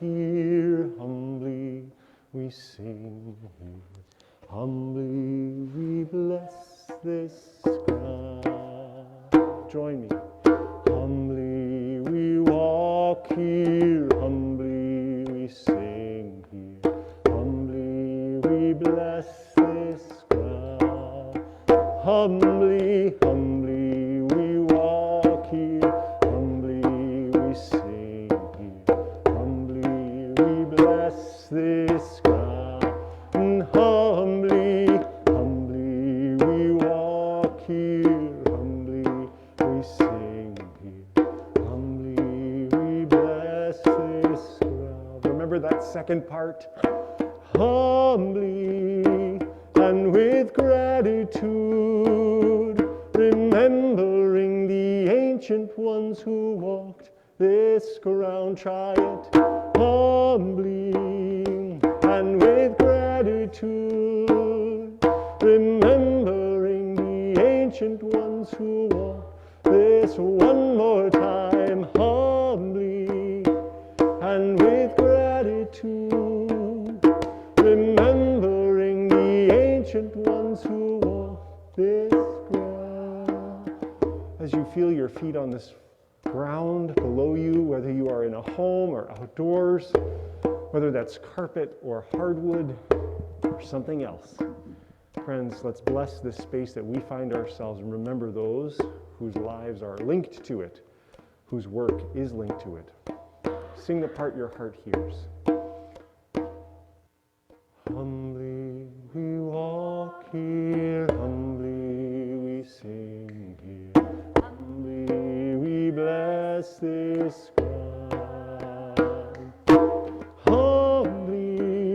here, humbly we sing here. Humbly we bless this ground. Join me. Humbly we walk here, humbly we sing here. Humbly we bless this ground. Humbly, humbly we walk here, humbly we sing here. Humbly we bless this ground. Humbly, humbly we walk here, humbly we sing here. Humbly we bless this ground. Remember that second part? Humbly and with gratitude, remembering the ancient ones who walked this ground. Try it. Humbly and with gratitude, remembering the ancient ones who walked this. One more time. Humbly and with gratitude, remembering the ancient ones who walked this ground. As you feel your feet on this ground below you, whether you are in a home or outdoors, whether that's carpet or hardwood or something else. Friends, let's bless this space that we find ourselves and remember those whose lives are linked to it, whose work is linked to it. Sing the part your heart hears. Humbly we walk here, humbly we sing here. Humbly we bless this ground. Humbly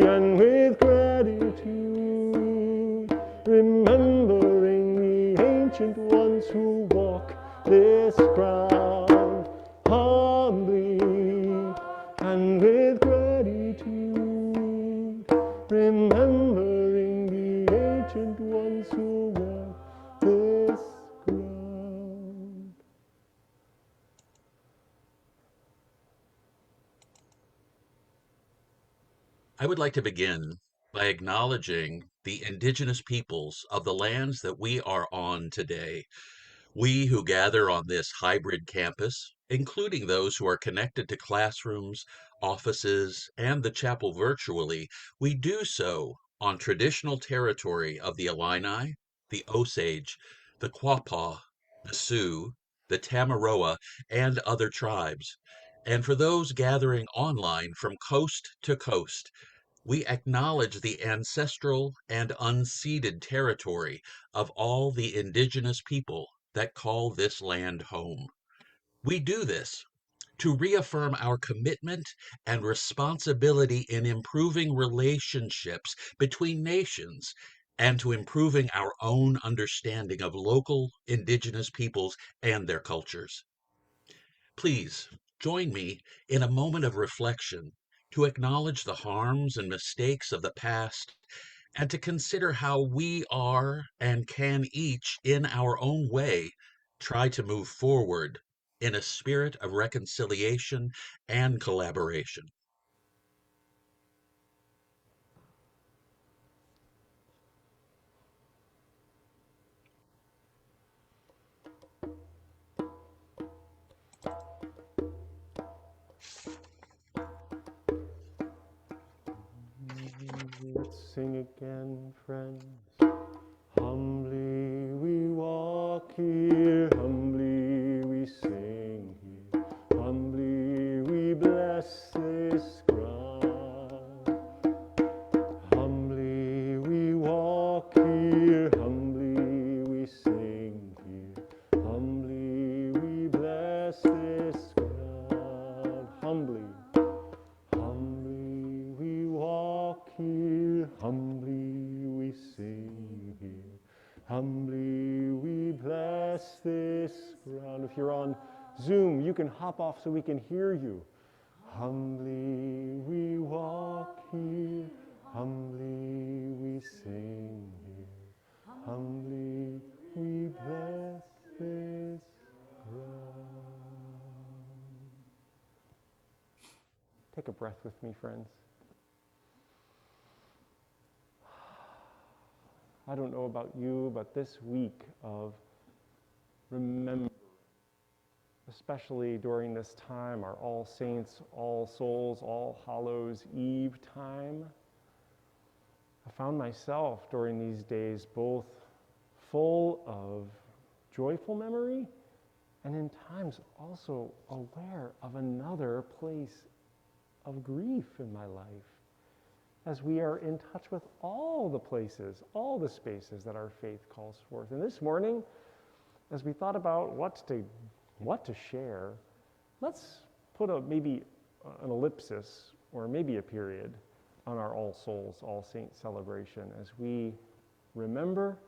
and with gratitude, remembering the ancient ones who walk this ground. Humbly and with gratitude, remembering the ancient ones who walk this ground. I would like to begin by acknowledging the indigenous peoples of the lands that we are on today. We who gather on this hybrid campus, including those who are connected to classrooms, offices, and the chapel virtually, we do so on traditional territory of the Illini, the Osage, the Quapaw, the Sioux, the Tamaroa, and other tribes. And for those gathering online from coast to coast, we acknowledge the ancestral and unceded territory of all the indigenous people that call this land home. We do this to reaffirm our commitment and responsibility in improving relationships between nations and to improving our own understanding of local indigenous peoples and their cultures. Please join me in a moment of reflection to acknowledge the harms and mistakes of the past and to consider how we are and can each, in our own way, try to move forward in a spirit of reconciliation and collaboration. Let's sing again, friends. Humbly we walk here, humbly we sing here. Humbly we bless this ground. Humbly we walk here, humbly we sing here. Humbly we bless this ground. Humbly, humbly we walk here, humbly we sing here. Humbly we bless this ground. If you're on Zoom, you can hop off so we can hear you. Humbly we walk here, humbly we sing here. Humbly we bless this ground. Take a breath with me, friends. I don't know about you, but this week of remember, especially during this time, our All Saints, All Souls, All Hallows Eve time, I found myself during these days both full of joyful memory and in times also aware of another place of grief in my life, as we are in touch with all the places, all the spaces that our faith calls forth. And this morning, as we thought about what to share, let's put maybe an ellipsis or maybe a period on our All Souls, All Saints celebration as we remember,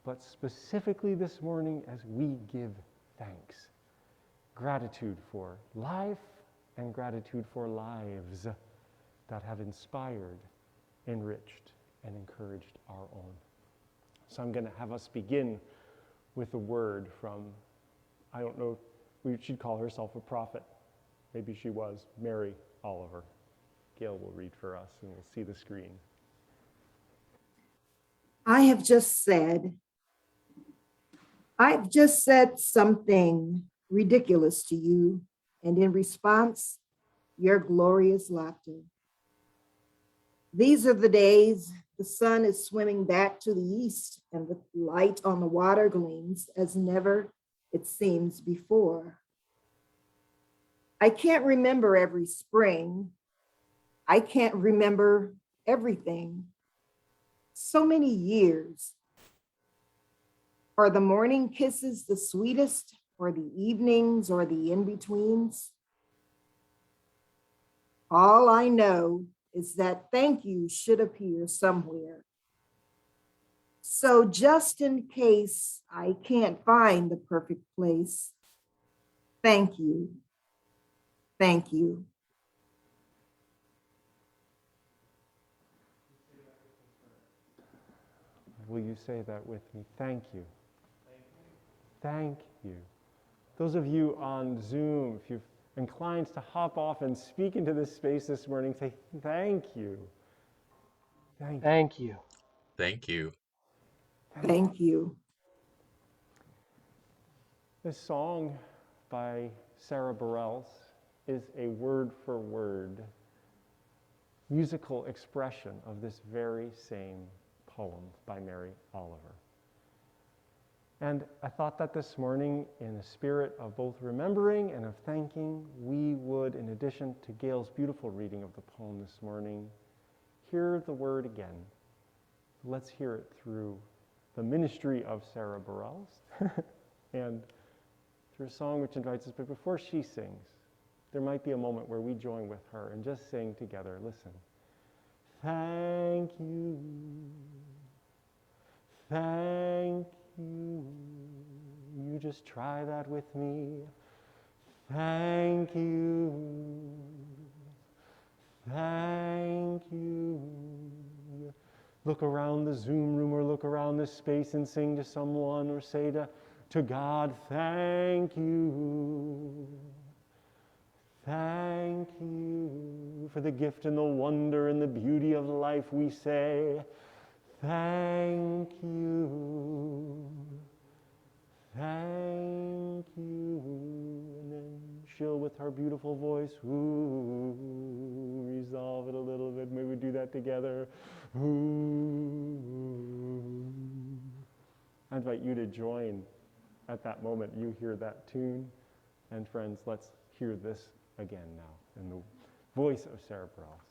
but specifically this morning as we give thanks. Gratitude for life and gratitude for lives that have inspired, enriched, and encouraged our own. So I'm going to have us begin with a word from, I don't know, she'd call herself a prophet. Maybe she was, Mary Oliver. Gail will read for us and we'll see the screen. I've just said something ridiculous to you, and in response, your glorious laughter. These are the days the sun is swimming back to the east, and the light on the water gleams as never it seems before. I can't remember every spring. I can't remember everything. So many years. Are the morning kisses the sweetest, or the evenings, or the in-betweens? All I know is that thank you should appear somewhere. So just in case I can't find the perfect place, thank you. Thank you. Will you say that with me? Thank you. Thank you. Those of you on Zoom, if you're inclined to hop off and speak into this space this morning, say thank you. Thank you. Thank you. Thank you. Thank you. This song by Sarah Bareilles is a word-for-word musical expression of this very same poem by Mary Oliver. And I thought that this morning, in the spirit of both remembering and of thanking, we would, in addition to Gail's beautiful reading of the poem this morning, hear the word again. Let's hear it through the ministry of Sarah Bareilles and through a song which invites us. But before she sings, there might be a moment where we join with her and just sing together. Listen. Thank you. Thank you. You just try that with me. Thank you. Thank you. Look around the Zoom room or look around this space and sing to someone or say to God, thank you. Thank you for the gift and the wonder and the beauty of life. We say, thank you. Thank you. And then she'll, with her beautiful voice, resolve it a little bit. Maybe we do that together. I invite you to join at that moment. You hear that tune. And friends, let's hear this again now in the voice of Sarah Bareilles.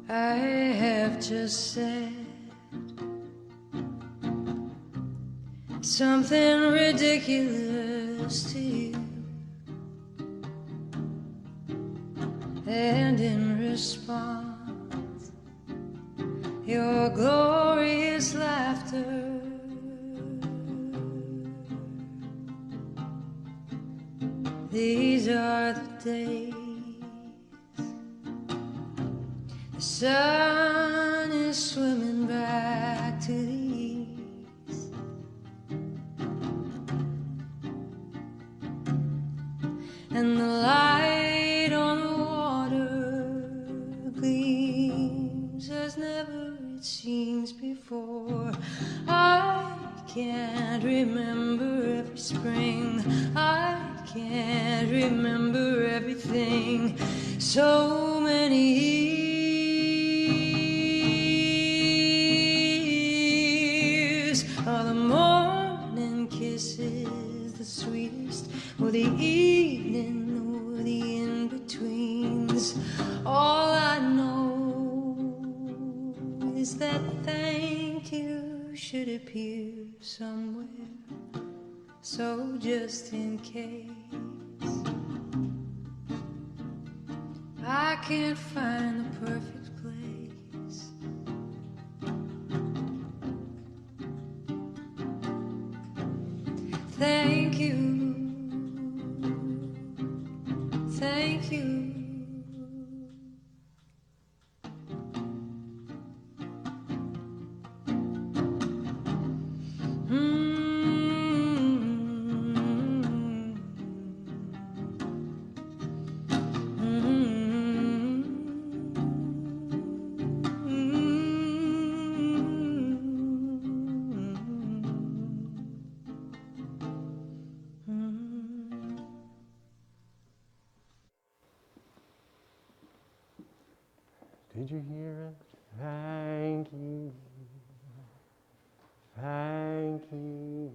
I have just said something ridiculous to you, and in response, your glorious laughter. These are the days The sun is swimming back to the east, and the light on the water gleams as never it seems before. I can't remember every spring, I can't remember everything. So many years. Are the morning kisses the sweetest, or the evening, or the in-betweens? All I know is that thank you should appear somewhere. So just in case I can't find the perfect place, thank you, thank you. Did you hear it? Thank you. Thank you.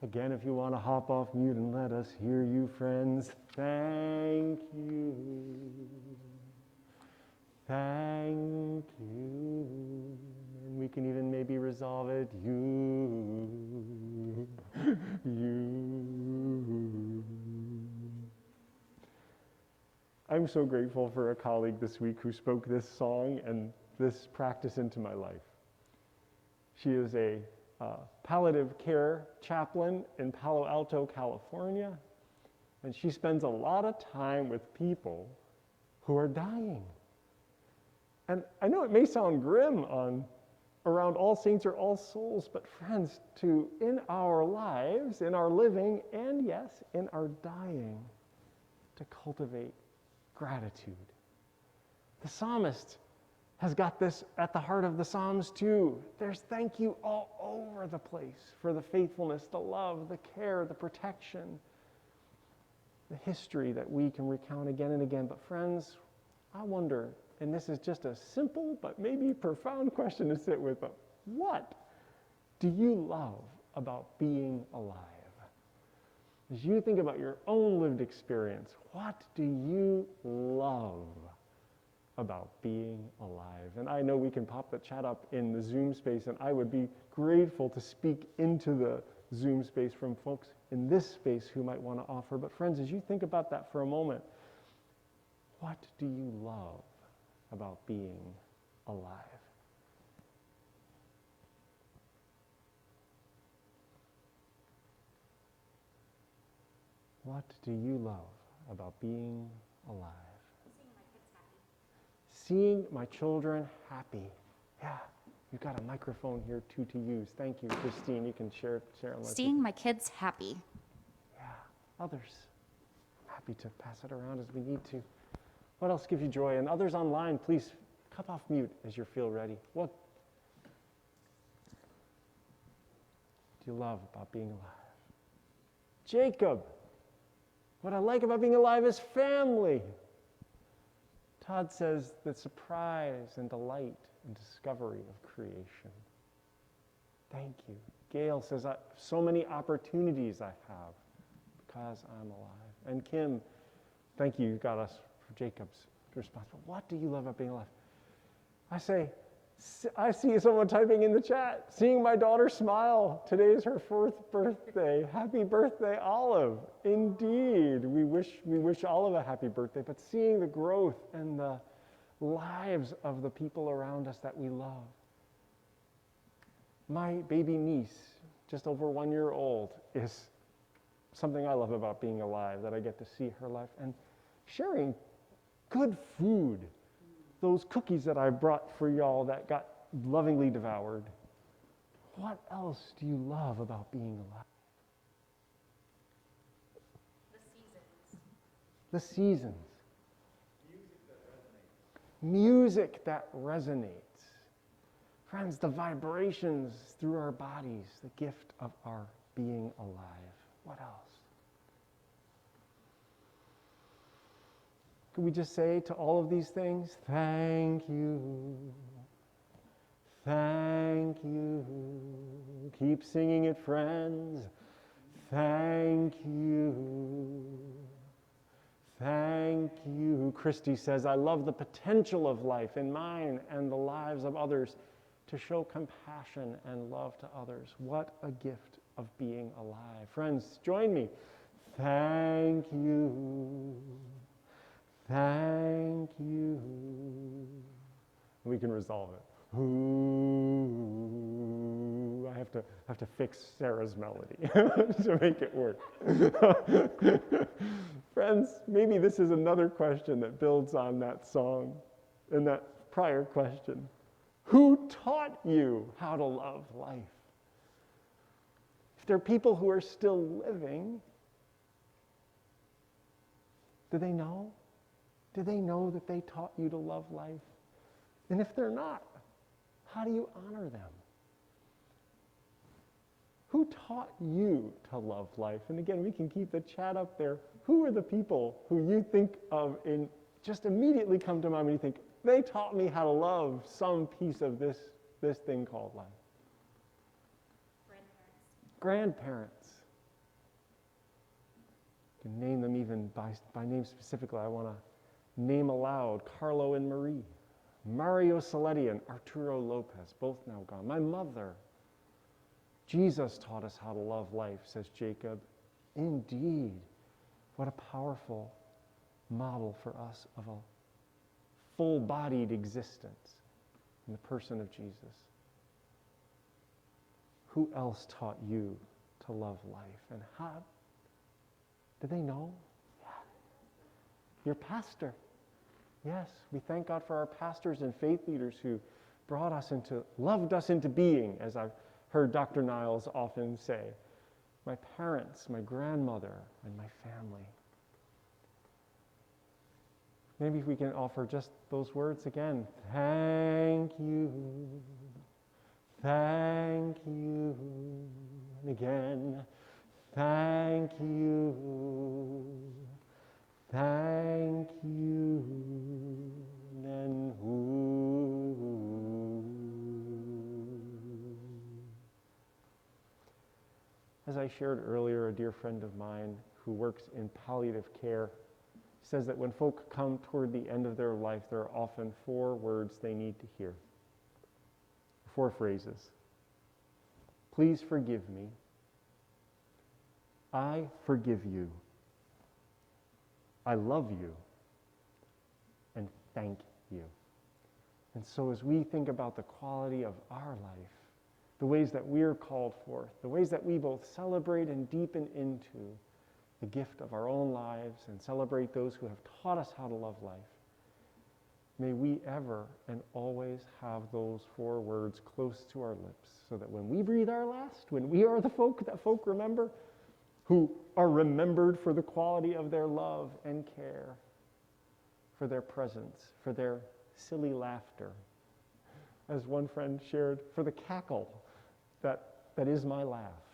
Again, if you want to hop off mute and let us hear you, friends, thank you. Thank you. And we can even maybe resolve it. You. I'm so grateful for a colleague this week who spoke this song and this practice into my life. She is a palliative care chaplain in Palo Alto, California, and she spends a lot of time with people who are dying. And I know it may sound grim around All Saints or All Souls, but friends, in our lives, in our living, and yes, in our dying, to cultivate gratitude. The psalmist has got this at the heart of the Psalms too. There's thank you all over the place for the faithfulness, the love, the care, the protection, the history that we can recount again and again. But friends, I wonder, and this is just a simple but maybe profound question to sit with, but what do you love about being alive? As you think about your own lived experience, what do you love about being alive? And I know we can pop the chat up in the Zoom space, and I would be grateful to speak into the Zoom space from folks in this space who might want to offer. But friends, as you think about that for a moment, what do you love about being alive? What do you love about being alive? Seeing my children happy. Yeah, you've got a microphone here too to use. Thank you, Christine. You can share and let Seeing my kids happy. Yeah, others. Happy to pass it around as we need to. What else gives you joy? And others online, please come off mute as you feel ready. What do you love about being alive? Jacob. What I like about being alive is family. Todd says the surprise and delight and discovery of creation. Thank you. Gail says, so many opportunities I have because I'm alive. And Kim, thank you. You got us for Jacob's response. But what do you love about being alive? I see someone typing in the chat, seeing my daughter smile. Today is her 4th birthday. Happy birthday, Olive. Indeed, we wish Olive a happy birthday, but seeing the growth and the lives of the people around us that we love. My baby niece, just over 1 year old, is something I love about being alive, that I get to see her life and sharing good food those cookies that I brought for y'all that got lovingly devoured. What else do you love about being alive? The seasons. Music that resonates. Friends, the vibrations through our bodies, the gift of our being alive. What else? Could we just say to all of these things, thank you, thank you. Keep singing it, friends. Thank you. Thank you. Christy says, I love the potential of life in mine and the lives of others to show compassion and love to others. What a gift of being alive. Friends, join me. Thank you. Thank you. We can resolve it. Ooh, I have to fix Sarah's melody to make it work. Friends, maybe this is another question that builds on that song and that prior question. Who taught you how to love life? If there are people who are still living, do they know? Do they know that they taught you to love life? And if they're not, how do you honor them? Who taught you to love life? And again, we can keep the chat up there. Who are the people who you think of and just immediately come to mind when you think, they taught me how to love some piece of this thing called life? Grandparents. You can name them even by name specifically. I want to name aloud Carlo and Marie, Mario Saletti and Arturo Lopez, both now gone. My mother. Jesus taught us how to love life, says Jacob. Indeed, what a powerful model for us of a full-bodied existence in the person of Jesus. Who else taught you to love life? And how? Do they know? Yeah. Your pastor. Yes, we thank God for our pastors and faith leaders who loved us into being, as I've heard Dr. Niles often say. My parents, my grandmother, and my family. Maybe if we can offer just those words again. Thank you. Thank you. And again, thank you. Thank you. And As I shared earlier, a dear friend of mine who works in palliative care says that when folk come toward the end of their life, there are often 4 words they need to hear. 4 phrases. Please forgive me. I forgive you. I love you. And thank you. And so as we think about the quality of our life, the ways that we're called forth, the ways that we both celebrate and deepen into the gift of our own lives and celebrate those who have taught us how to love life, may we ever and always have those 4 words close to our lips so that when we breathe our last, when we are the folk that folk remember, who are remembered for the quality of their love and care, for their presence, for their silly laughter, as one friend shared, for the cackle that is my laugh,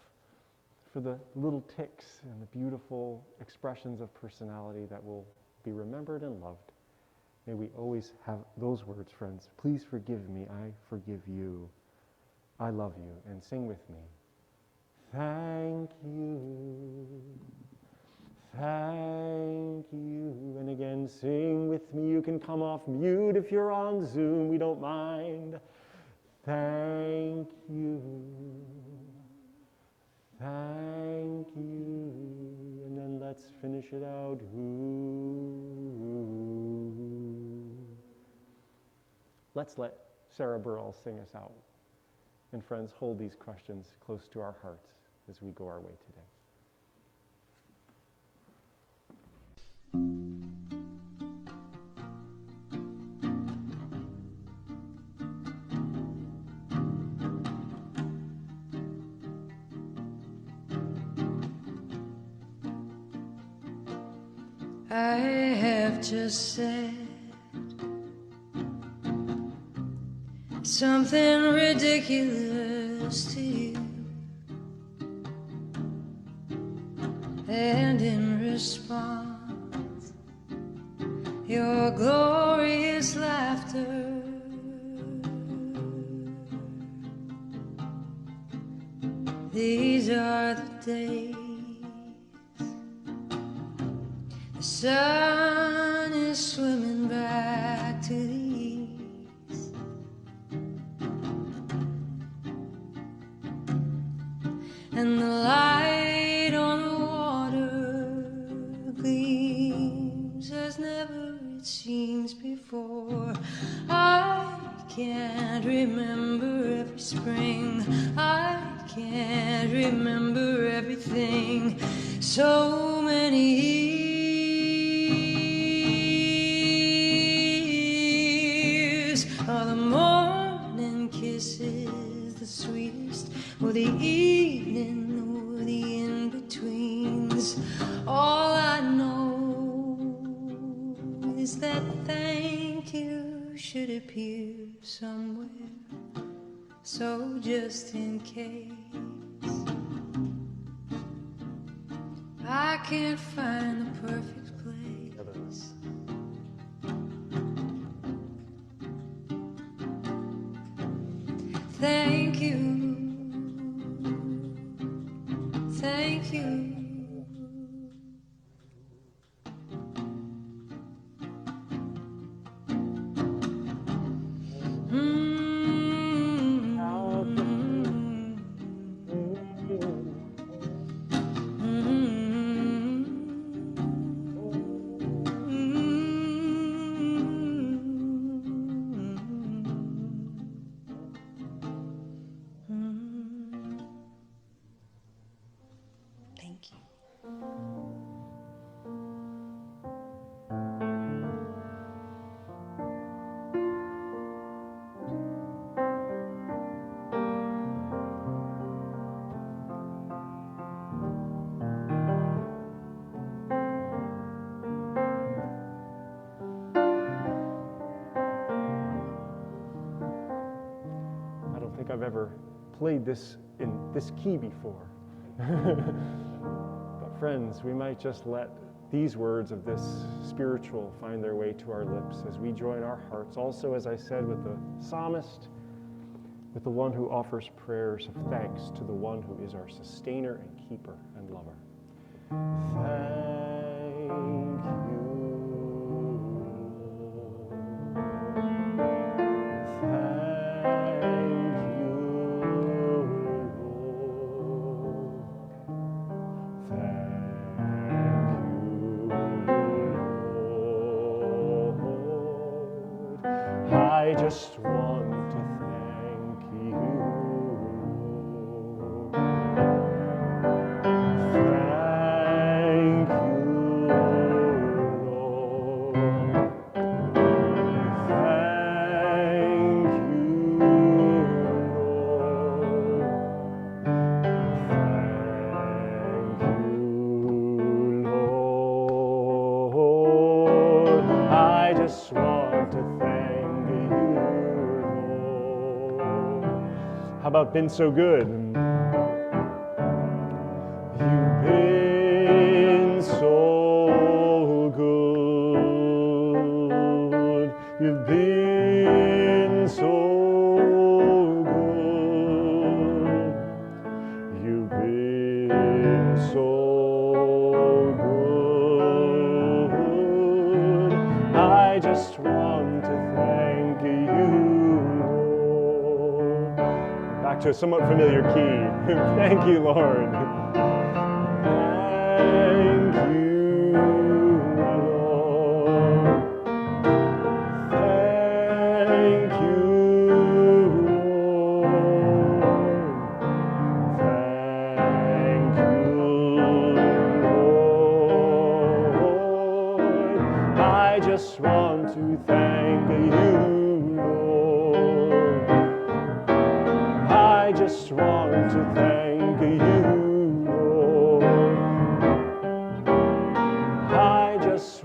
for the little ticks and the beautiful expressions of personality that will be remembered and loved. May we always have those words, friends. Please forgive me, I forgive you. I love you. And sing with me. Thank you. Thank you. And again, sing with me. You can come off mute if you're on Zoom. We don't mind. Thank you. Thank you. And then let's finish it out. Ooh. Let's let Sarah Burrell sing us out. And friends, hold these questions close to our hearts as we go our way today. I have just said something ridiculous to you, and in response, your glorious laughter. These are the days the sun is swimming back to the east, and the light on the water gleams as never it seems before. I can't remember every spring, I can't remember everything. So many years. Are the morning kisses the sweetest, or the evening, or the in-betweens? All I know is that thank you should appear somewhere. So just in case I can't find the perfect place, thank you, thank you. Thank you. I don't think I've ever played this in this key before. But friends, we might just let these words of this spiritual find their way to our lips as we join our hearts. Also, as I said, with the psalmist, with the one who offers prayers of thanks to the one who is our sustainer and keeper and lover. Thank you, I just want to thank you. Thank you, Lord. Thank you, Lord. Thank you, Lord. I just want to thank you, Lord. How about been so good? You've been so good. You've been so good. You've been so good. I just want to thank you, Lord. Back to a somewhat familiar key. Thank you, Lord. Thank you, Lord. Thank you, Lord. Thank you, Lord. I just want to thank you, Lord. I just want to thank you, Lord. I just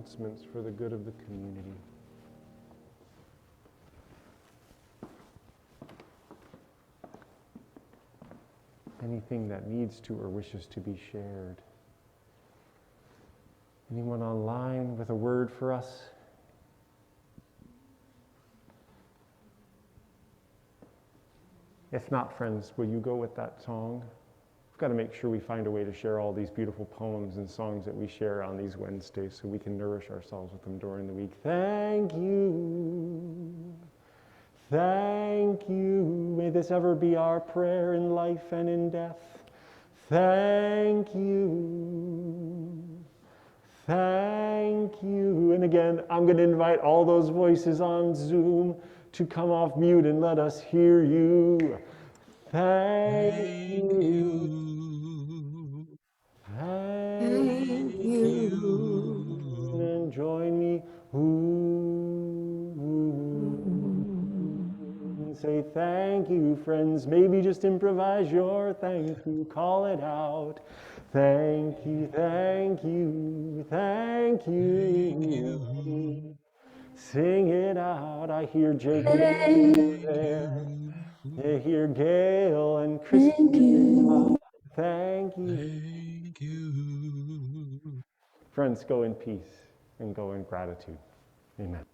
announcements for the good of the community. Anything that needs to or wishes to be shared. Anyone online with a word for us? If not, friends, will you go with that song? We've got to make sure we find a way to share all these beautiful poems and songs that we share on these Wednesdays so we can nourish ourselves with them during the week. Thank you. Thank you. May this ever be our prayer in life and in death. Thank you. Thank you. And again, I'm going to invite all those voices on Zoom to come off mute and let us hear you. Thank you. Thank you. And join me. And say thank you, friends. Maybe just improvise your thank you. Call it out. Thank you, thank you, thank you. Sing it out. I hear Jake there. I hear Gail and Christine. Thank you. Thank you. Friends, go in peace and go in gratitude. Amen.